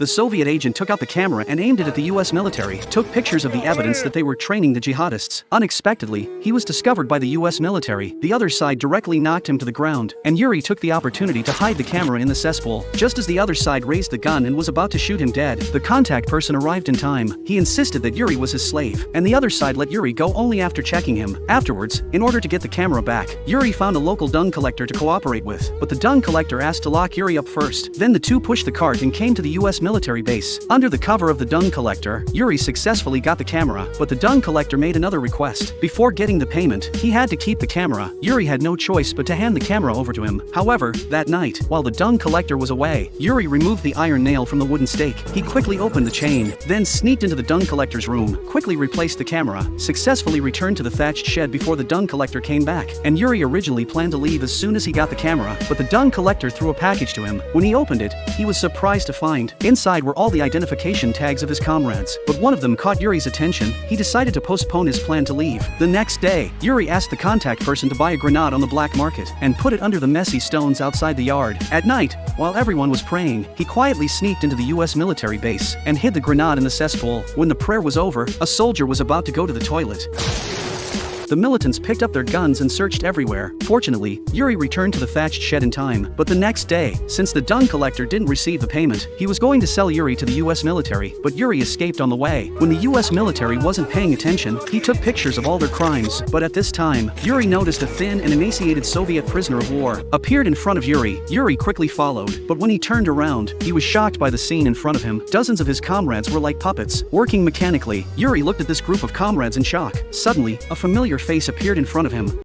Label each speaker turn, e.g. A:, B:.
A: The Soviet agent took out the camera and aimed it at the US military, took pictures of the evidence that they were training the jihadists. Unexpectedly, he was discovered by the US military. The other side directly knocked him to the ground, and Yuri took the opportunity to hide the camera in the cesspool. Just as the other side raised the gun and was about to shoot him dead, the contact person arrived in time. He insisted that Yuri was his slave, and the other side let Yuri go only after checking him. Afterwards, in order to get the camera back, Yuri found a local dung collector to cooperate with, but the dung collector asked to lock Yuri up first. Then the two pushed the cart and came to the US military base. Under the cover of the dung collector, Yuri successfully got the camera, but the dung collector made another request. Before getting the payment, he had to keep the camera. Yuri had no choice but to hand the camera over to him. However, that night, while the dung collector was away, Yuri removed the iron nail from the wooden stake. He quickly opened the chain, then sneaked into the dung collector's room, quickly replaced the camera, successfully returned to the thatched shed before the dung collector came back. And Yuri originally planned to leave as soon as he got the camera, but the dung collector threw a package to him. When he opened it, he was surprised to find inside were all the identification tags of his comrades, but one of them caught Yuri's attention. He decided to postpone his plan to leave. The next day, Yuri asked the contact person to buy a grenade on the black market and put it under the messy stones outside the yard. At night, while everyone was praying, he quietly sneaked into the US military base and hid the grenade in the cesspool. When the prayer was over, a soldier was about to go to the toilet. The militants picked up their guns and searched everywhere. Fortunately, Yuri returned to the thatched shed in time, but the next day, since the dung collector didn't receive the payment, he was going to sell Yuri to the US military, but Yuri escaped on the way. When the US military wasn't paying attention, he took pictures of all their crimes, but at this time, Yuri noticed a thin and emaciated Soviet prisoner of war appeared in front of Yuri. Yuri quickly followed, but when he turned around, he was shocked by the scene in front of him. Dozens of his comrades were like puppets, working mechanically. Yuri looked at this group of comrades in shock. Suddenly, a familiar face appeared in front of him.